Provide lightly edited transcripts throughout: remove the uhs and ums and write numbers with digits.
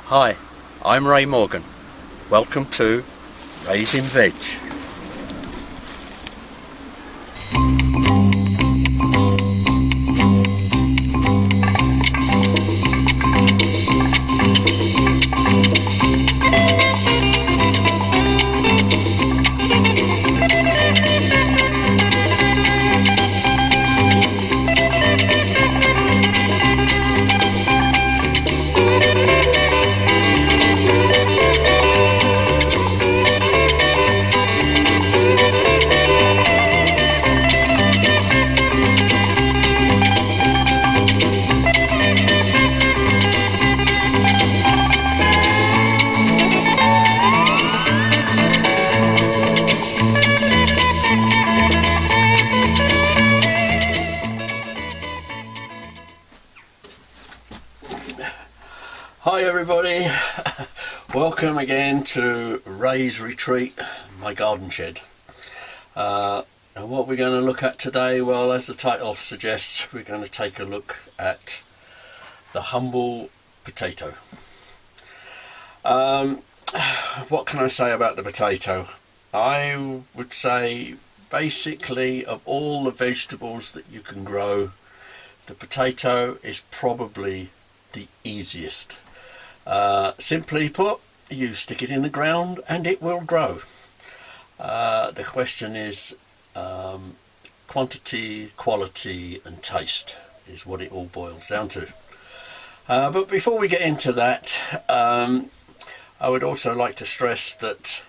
Hi, I'm Ray Morgan. Welcome to Raising Veg. Hi everybody, welcome again to Ray's Retreat, my garden shed. And what we're going to look at today, well, as the title suggests, we're going to take a look at the humble potato. What can I say about the potato? I would say basically of all the vegetables that you can grow, the potato is probably the easiest. Simply put, you stick it in the ground and it will grow. The question is quantity, quality and taste is what it all boils down to. But before we get into that, I would also like to stress that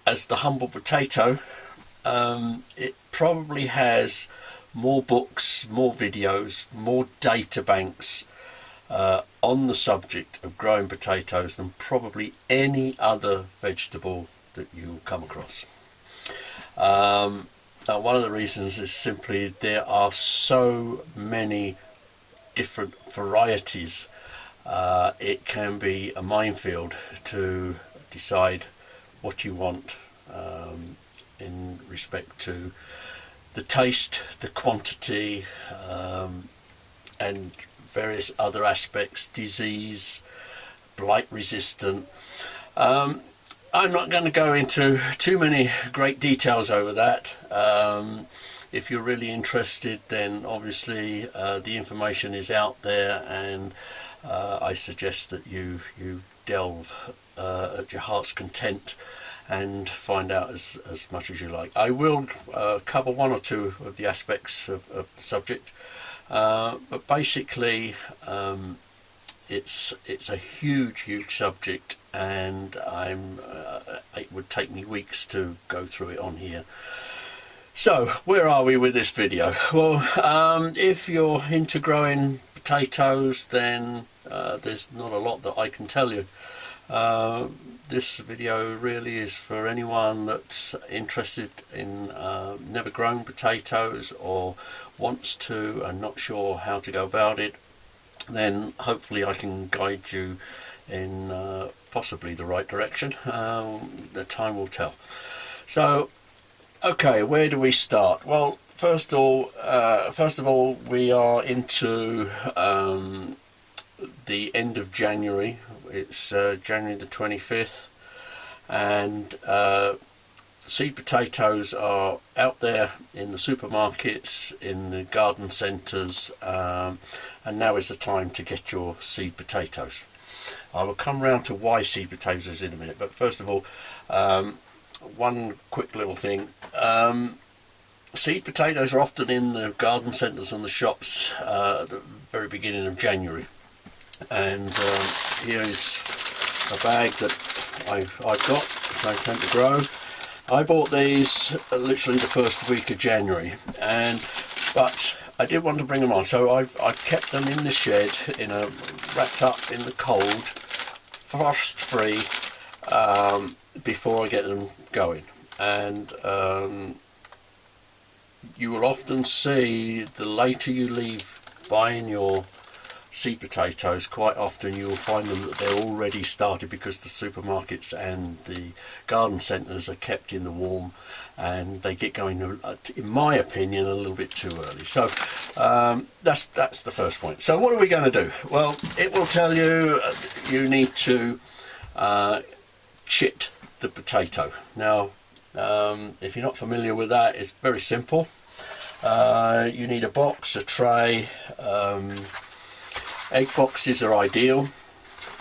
as the humble potato, it probably has more books, more videos, more data banks on the subject of growing potatoes than probably any other vegetable that you'll come across. Now, one of the reasons is simply there are so many different varieties. It can be a minefield to decide what you want in respect to the taste, the quantity, and various other aspects, disease, blight resistant. I'm not going to go into too many great details over that. If you're really interested, then obviously the information is out there, and I suggest that you delve at your heart's content and find out as much as you like. I will cover one or two of the aspects of the subject. But basically it's a huge subject, and it would take me weeks to go through it on here. So where are we with this video? Well, if you're into growing potatoes, then there's not a lot that I can tell you. This video really is for anyone that's interested in never grown potatoes or wants to and not sure how to go about it. Then hopefully I can guide you in possibly the right direction. The time will tell. So, okay, where do we start? Well, first of all, we are into the end of January. It's January the 25th, and seed potatoes are out there in the supermarkets, in the garden centres, and now is the time to get your seed potatoes. I will come round to why seed potatoes in a minute, but first of all, one quick little thing. Seed potatoes are often in the garden centres and the shops at the very beginning of January. And here is a bag that I've got, which I intend to grow. I bought these literally the first week of January, but I did want to bring them on, so I've kept them in the shed, wrapped up in the cold, frost-free, before I get them going. And you will often see, the later you leave buying your seed potatoes, quite often you'll find them that they're already started, because the supermarkets and the garden centres are kept in the warm, and they get going, in my opinion, a little bit too early. So that's the first point. So what are we going to do? Well, it will tell you you need to chit the potato. Now, if you're not familiar with that, it's very simple. You need a box, a tray. Egg boxes are ideal,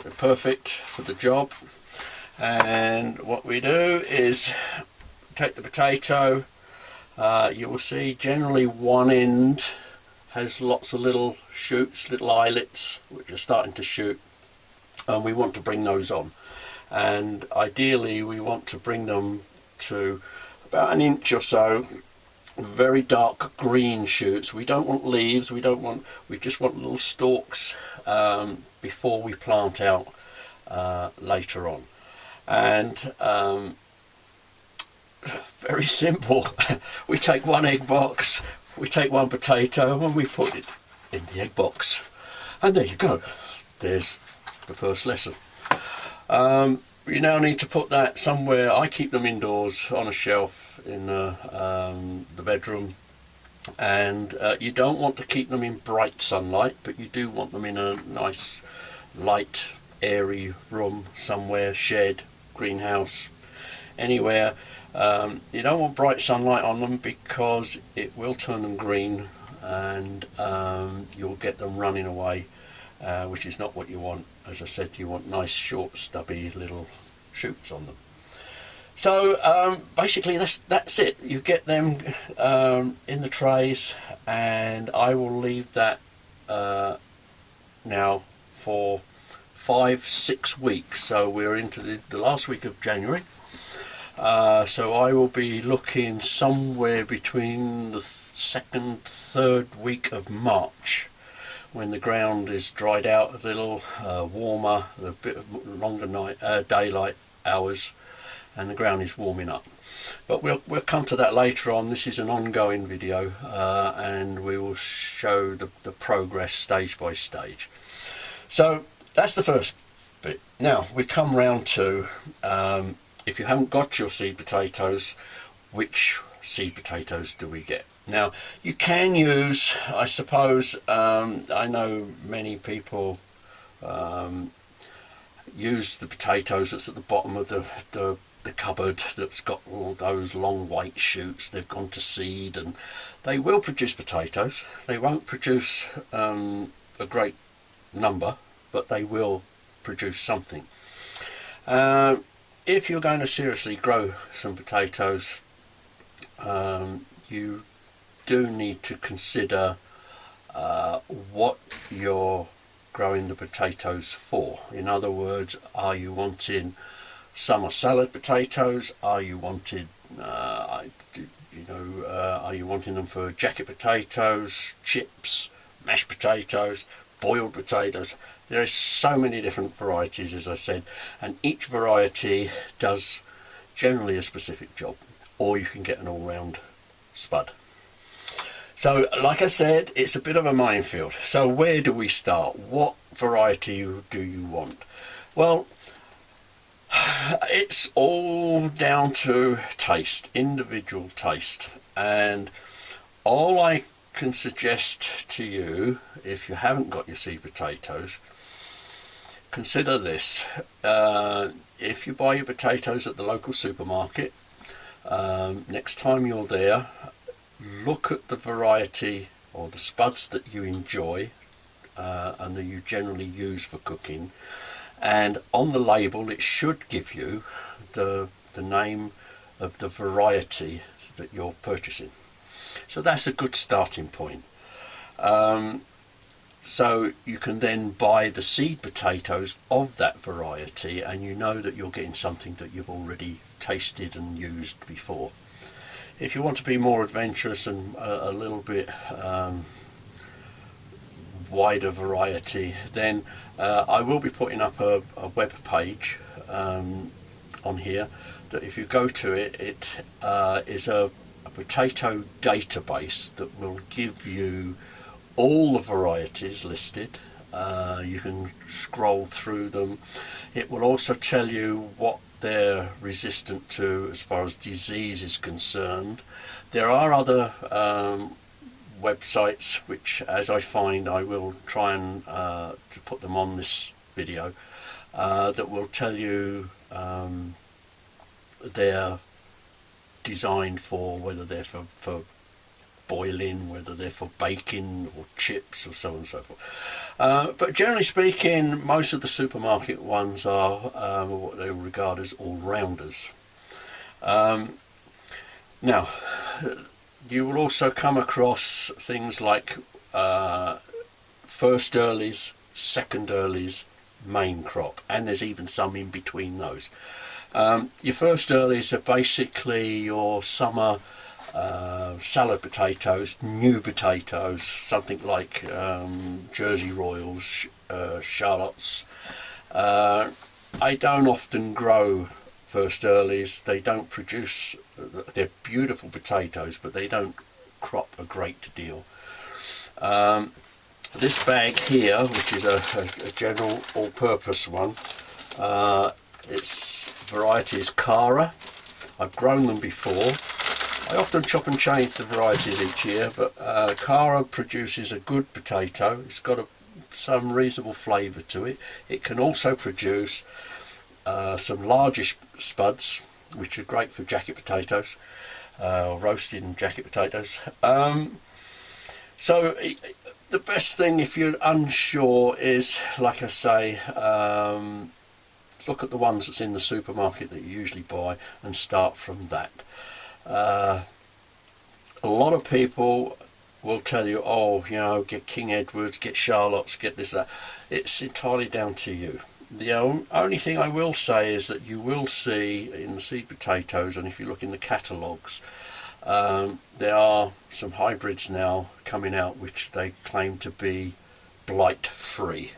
they're perfect for the job. And what we do is take the potato. You will see generally one end has lots of little shoots, little eyelets which are starting to shoot, and we want to bring those on. And ideally we want to bring them to about an inch or so. Very dark green shoots. We don't want leaves, we just want little stalks before we plant out later on. And very simple. We take one egg box, we take one potato, and we put it in the egg box, and there you go. There's the first lesson. You now need to put that somewhere. I keep them indoors on a shelf in the bedroom, and you don't want to keep them in bright sunlight, but you do want them in a nice light airy room somewhere, shed, greenhouse, anywhere. You don't want bright sunlight on them because it will turn them green, and you'll get them running away, which is not what you want. As I said, you want nice short stubby little shoots on them. So basically that's it. You get them in the trays, and I will leave that now for 5-6 weeks. So we're into the last week of January. So I will be looking somewhere between the second, third week of March, when the ground is dried out a little, warmer, a bit longer daylight hours, and the ground is warming up. But we'll come to that later on. This is an ongoing video, and we will show the progress stage by stage. So that's the first bit. Now we come round to, if you haven't got your seed potatoes, which seed potatoes do we get? Now you can use, I suppose, I know many people use the potatoes that's at the bottom of the cupboard, that's got all those long white shoots. They've gone to seed, and they will produce potatoes. They won't produce a great number, but they will produce something. If you're going to seriously grow some potatoes, you do need to consider what you're growing the potatoes for. In other words, are you wanting summer salad potatoes? Are you wanting, are you wanting them for jacket potatoes, chips, mashed potatoes, boiled potatoes? There are so many different varieties, as I said, and each variety does generally a specific job, or you can get an all-round spud. So like I said, it's a bit of a minefield. So where do we start? What variety do you want? Well, it's all down to taste, individual taste, and all I can suggest to you, if you haven't got your seed potatoes, consider this. If you buy your potatoes at the local supermarket, next time you're there, look at the variety or the spuds that you enjoy and that you generally use for cooking, and on the label it should give you the name of the variety that you're purchasing. So that's a good starting point. So you can then buy the seed potatoes of that variety, and you know that you're getting something that you've already tasted and used before. If you want to be more adventurous and a little bit wider variety, then I will be putting up a web page on here that if you go to it, it is a potato database that will give you all the varieties listed, You can scroll through them. It will also tell you what they're resistant to as far as disease is concerned. There are other websites which, as I find, I will try and to put them on this video, that will tell you they're designed for, whether they're for boiling, whether they're for baking or chips or so on and so forth. But generally speaking, most of the supermarket ones are what they regard as all-rounders. Now, you will also come across things like first earlies, second earlies, main crop, and there's even some in between those. Your first earlies are basically your summer salad potatoes, new potatoes, something like Jersey Royals, Charlottes. I don't often grow first earlies. They don't produce, they're beautiful potatoes, but they don't crop a great deal. This bag here, which is a general all-purpose one, its variety is Cara. I've grown them before. I often chop and change the varieties each year, but Cara produces a good potato. It's got some reasonable flavour to it. It can also produce some largish spuds, which are great for jacket potatoes, or roasting jacket potatoes. So the best thing, if you're unsure, is, like I say, look at the ones that's in the supermarket that you usually buy and start from that. A lot of people will tell you, oh, you know, get King Edwards, get Charlottes, get this, that. It's entirely down to you. The only thing I will say is that you will see in the seed potatoes, and if you look in the catalogues, there are some hybrids now coming out which they claim to be blight free.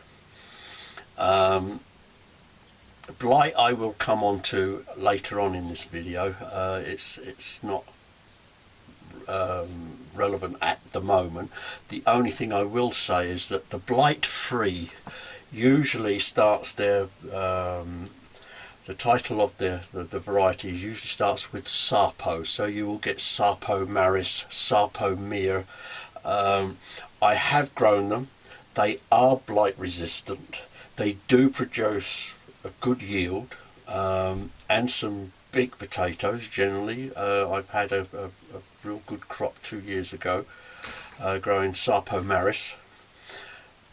Blight I will come on to later on in this video. It's not relevant at the moment. The only thing I will say is that the blight free usually starts their the title of the variety usually starts with Sarpo, so you will get Sarpo Maris, Sarpo Mir. I have grown them. They are blight resistant. They do produce a good yield, and some big potatoes generally. I've had a real good crop 2 years ago growing Sarpo Maris.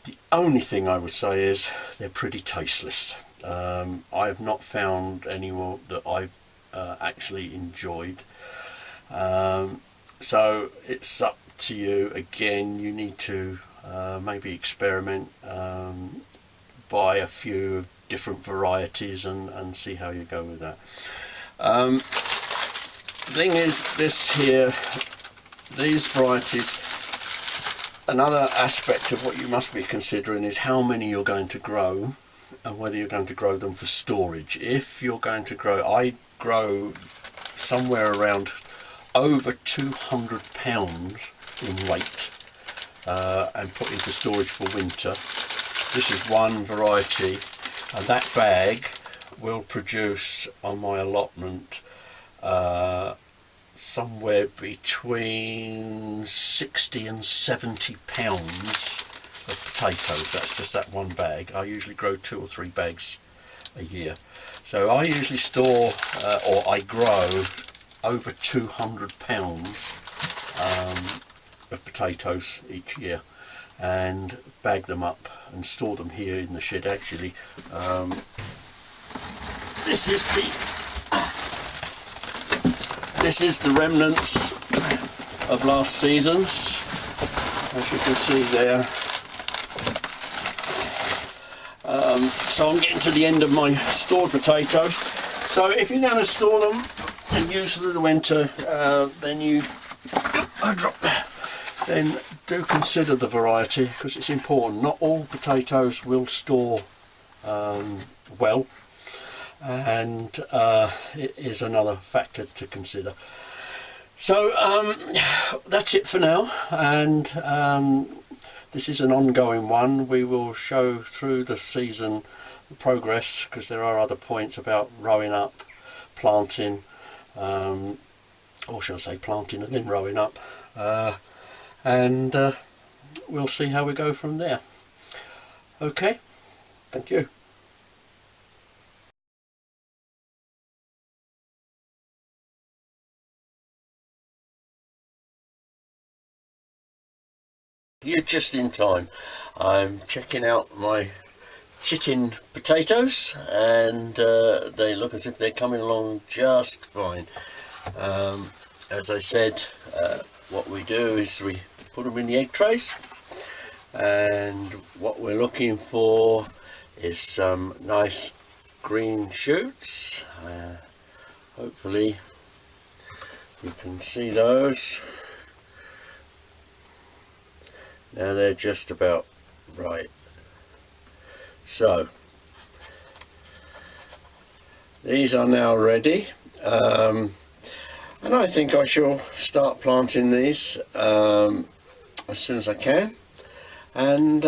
The only thing I would say is they're pretty tasteless. I have not found any more that I've actually enjoyed. So it's up to you. Again, you need to maybe experiment, buy a few different varieties and see how you go with that. The thing is, these varieties, another aspect of what you must be considering is how many you're going to grow and whether you're going to grow them for storage. If you're going to grow, I grow somewhere around over 200 pounds in weight and put into storage for winter. This is one variety, and that bag will produce on my allotment somewhere between 60 and 70 pounds of potatoes. That's just that one bag. I usually grow 2 or 3 bags a year. So I usually store, or I grow over 200 pounds of potatoes each year and bag them up and store them here in the shed. Actually, this is the remnants of last season's, as you can see there. So I'm getting to the end of my stored potatoes. So if you're going to store them and use through the winter, then do consider the variety, because it's important. Not all potatoes will store well, and it is another factor to consider. So that's it for now, and this is an ongoing one. We will show through the season the progress, because there are other points about rowing up, planting, or shall I say planting and then rowing up, and we'll see how we go from there. Okay, thank you. You're just in time. I'm checking out my chitin potatoes, and they look as if they're coming along just fine. As I said, what we do is we put them in the egg trays, and what we're looking for is some nice green shoots. Hopefully you can see those. Now they're just about right. So these are now ready, and I think I shall start planting these as soon as I can, and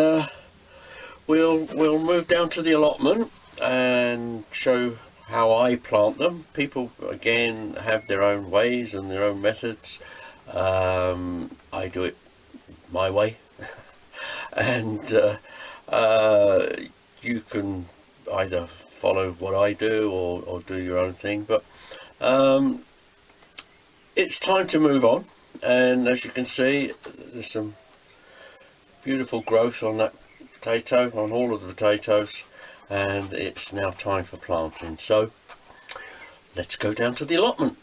we'll move down to the allotment and show how I plant them. People again have their own ways and their own methods. I do it my way. And you can either follow what I do or do your own thing, but it's time to move on. And as you can see, there's some beautiful growth on that potato, on all of the potatoes, and it's now time for planting. So let's go down to the allotment.